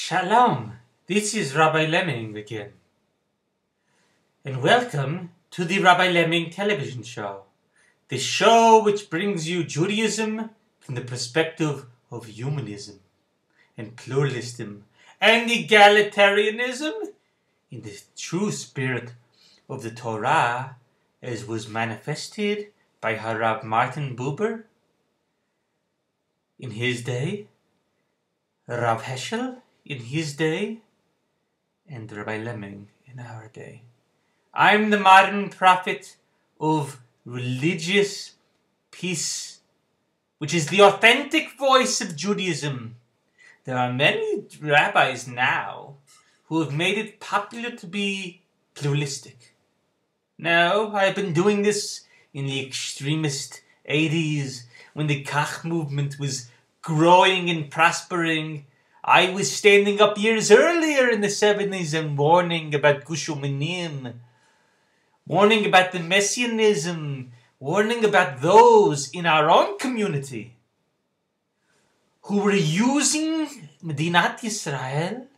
Shalom, this is Rabbi Lemming again, and welcome to the Rabbi Lemming television show, the show which brings you Judaism from the perspective of humanism and pluralism and egalitarianism in the true spirit of the Torah as was manifested by Harav Martin Buber in his day, Rav Heschel in his day, and Rabbi Lemming in our day. I'm the modern prophet of religious peace, which is the authentic voice of Judaism. There are many rabbis now who have made it popular to be pluralistic. Now, I've been doing this in the extremist 80s when the Kach movement was growing and prospering. I was standing up years earlier in the 70s and warning about Gush Umanim, warning about the Messianism, warning about those in our own community who were using Medinat Yisrael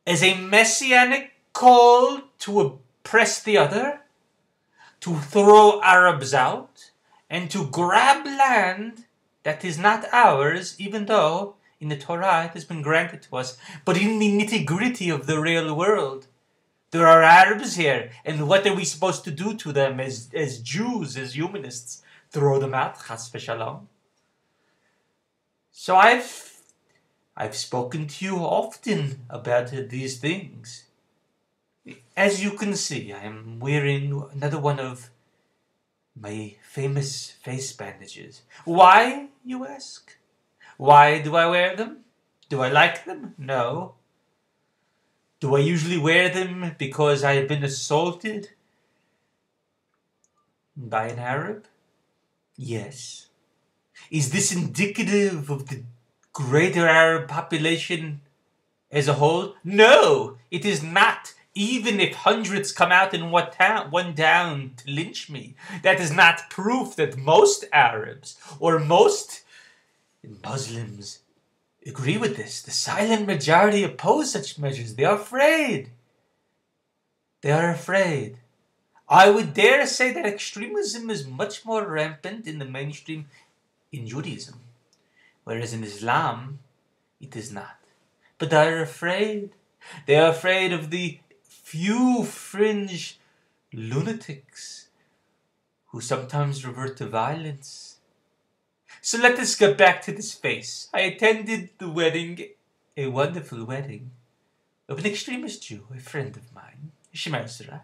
as a messianic call to oppress the other, to throw Arabs out, and to grab land that is not ours, even though in the Torah it has been granted to us. But in the nitty-gritty of the real world, there are Arabs here, and what are we supposed to do to them as Jews, as humanists? Throw them out, chas v'shalom. So I've spoken to you often about these things. As you can see, I am wearing another one of my famous face bandages. Why, you ask? Why do I wear them? Do I like them? No. Do I usually wear them because I have been assaulted by an Arab? Yes. Is this indicative of the greater Arab population as a whole? No, it is not. Even if hundreds come out in one town to lynch me, that is not proof that most Arabs or most Muslims agree with this. The silent majority oppose such measures. They are afraid. They are afraid. I would dare say that extremism is much more rampant in the mainstream in Judaism, whereas in Islam, it is not. But they are afraid. They are afraid of the few fringe lunatics who sometimes revert to violence. So let us get back to this face. I attended the wedding, a wonderful wedding, of an extremist Jew, a friend of mine, Shemesra.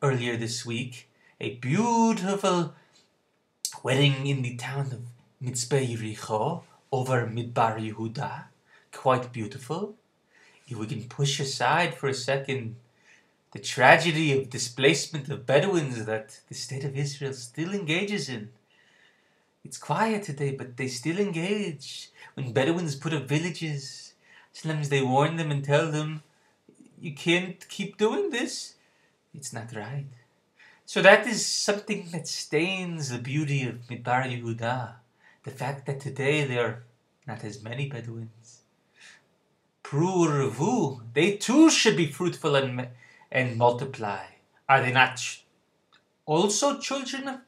Earlier this week, a beautiful wedding in the town of Mitzpeh Yericho, over Midbar Yehuda. Quite beautiful. If we can push aside for a second the tragedy of displacement of Bedouins that the state of Israel still engages in. It's quiet today, but they still engage. When Bedouins put up villages, sometimes they warn them and tell them, you can't keep doing this. It's not right. So that is something that stains the beauty of Midbar Yehuda. The fact that today there are not as many Bedouins. Pru Revu, they too should be fruitful and multiply. Are they not also children of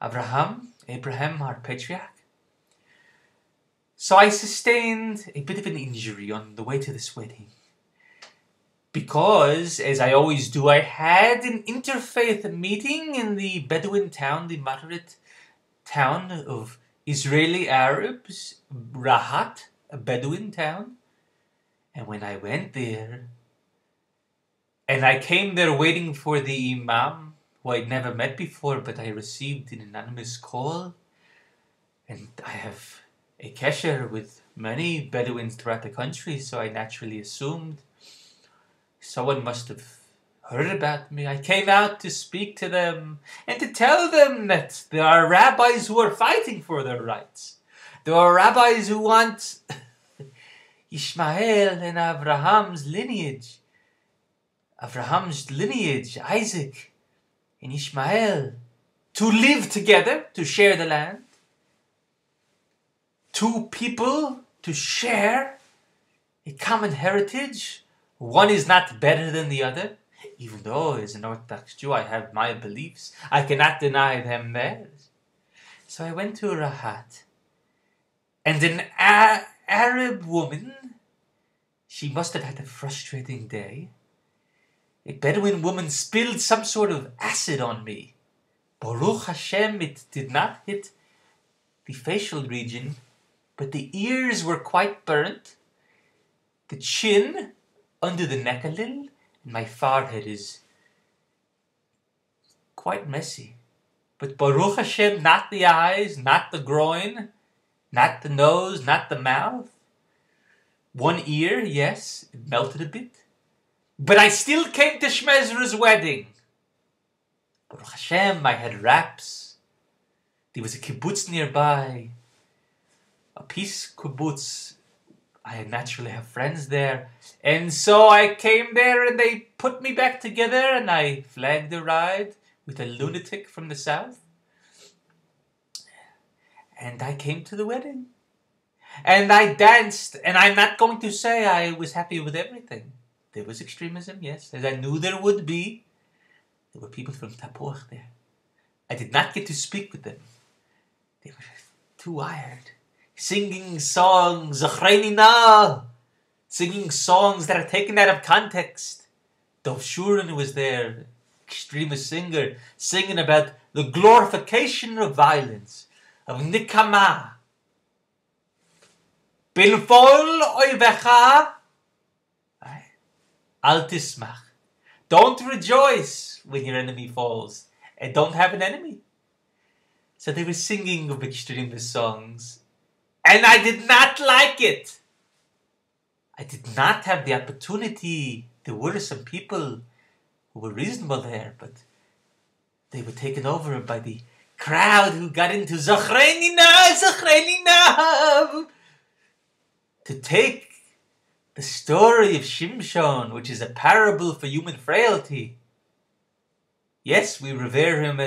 Abraham, our patriarch? So I sustained a bit of an injury on the way to this wedding. Because, as I always do, I had an interfaith meeting in the Bedouin town, the moderate town of Israeli Arabs, Rahat, a Bedouin town. And when I went there, and I came there waiting for the imam, who I'd never met before, but I received an anonymous call. And I have a kesher with many Bedouins throughout the country, so I naturally assumed someone must have heard about me. I came out to speak to them and to tell them that there are rabbis who are fighting for their rights. There are rabbis who want Ishmael and Abraham's lineage, Isaac and Ishmael, to live together, to share the land. Two people to share a common heritage. One is not better than the other. Even though as an Orthodox Jew I have my beliefs, I cannot deny them theirs. So I went to a Rahat, and an Arab woman, she must have had a frustrating day. A Bedouin woman spilled some sort of acid on me. Baruch Hashem, it did not hit the facial region, but the ears were quite burnt. The chin, under the neck a little, and my forehead is quite messy. But Baruch Hashem, not the eyes, not the groin, not the nose, not the mouth. One ear, yes, it melted a bit. But I still came to Shmezra's wedding. Baruch Hashem, I had wraps. There was a kibbutz nearby. A peace kibbutz. I naturally have friends there. And so I came there and they put me back together and I flagged a ride with a lunatic from the south. And I came to the wedding. And I danced. And I'm not going to say I was happy with everything. There was extremism, yes, as I knew there would be. There were people from Tapuach there. I did not get to speak with them. They were too wired. Singing songs, Zachreini Na, singing songs that are taken out of context. Dov Shurin was there, extremist singer, singing about the glorification of violence, of nikama. Bilfol oivecha, al tismach. Don't rejoice when your enemy falls, and don't have an enemy. So they were singing of extremist songs, and I did not like it. I did not have the opportunity. There were some people who were reasonable there, but they were taken over by the crowd who got into Zachreini Na, to take the story of Shimshon, which is a parable for human frailty. Yes, we revere him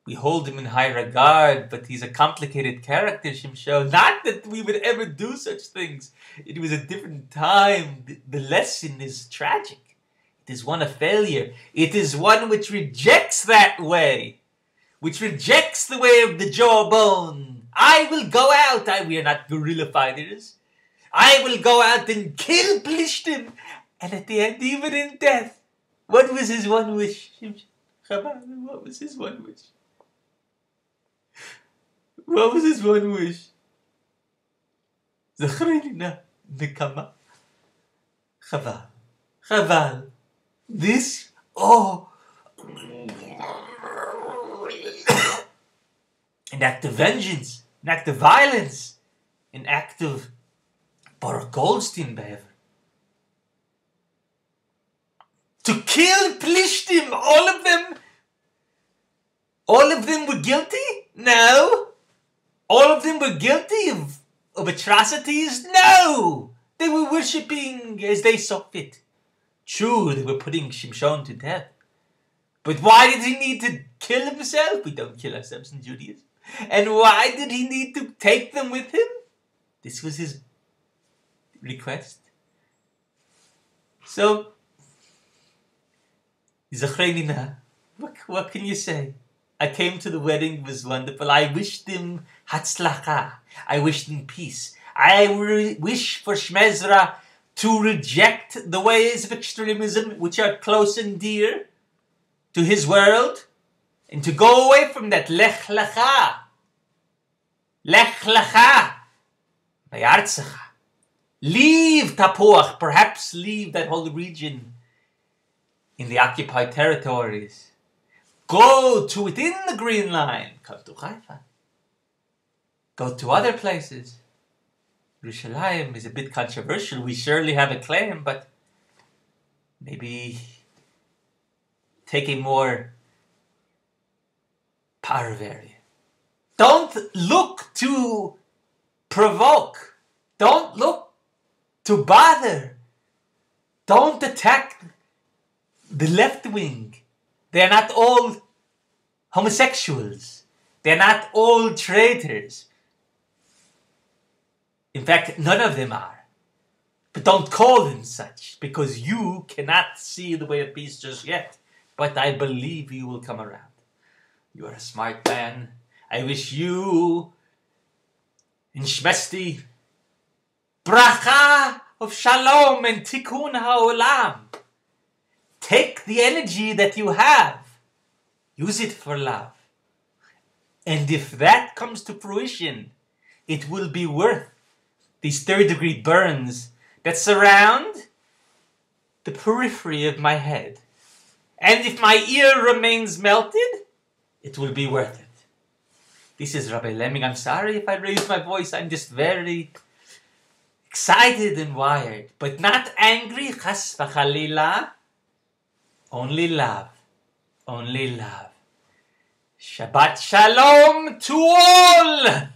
we hold him in high regard, but he's a complicated character, Shimshon. Not that we would ever do such things. It was a different time. The lesson is tragic. It is one of failure. It is one which rejects that way, which rejects the way of the jawbone. I will go out. We are not guerrilla fighters. I will go out and kill Plishtim. And at the end, even in death, what was his one wish? What was his one wish? What was his one wish? Zachreini Na Nekama. Chaval. This, an act of vengeance, an act of violence, an act of Baruch Goldstein behavior. To kill Plishtim, all of them were guilty? No. All of them were guilty of atrocities? No. They were worshipping as they saw fit. True, they were putting Shimshon to death. But why did he need to kill himself? We don't kill ourselves in Judaism. And why did he need to take them with him? This was his request. So, Zachreini Na, what can you say? I came to the wedding, it was wonderful. I wished him hatzlacha. I wished him peace. I wish for Shmezra to reject the ways of extremism which are close and dear to his world, and to go away from that lech lecha. Lech lecha. Vayartzecha. Leave Tapuach, perhaps leave that whole region in the occupied territories. Go to within the Green Line. Come to Haifa. Go to other places. Yerushalayim is a bit controversial. We surely have a claim, but maybe take a more parve area. Don't look to provoke. Don't look to bother. Don't attack the left wing. They are not all homosexuals. They are not all traitors. In fact, none of them are. But don't call them such, because you cannot see the way of peace just yet. But I believe you will come around. You are a smart man. I wish you in Shmesti bracha of shalom and tikkun ha'olam. Take the energy that you have. Use it for love. And if that comes to fruition, it will be worth these third-degree burns that surround the periphery of my head. And if my ear remains melted, it will be worth it. This is Rabbi Lemming. I'm sorry if I raise my voice. I'm just very excited and wired. But not angry. Chas v'chalila. Only love. Only love. Shabbat shalom to all!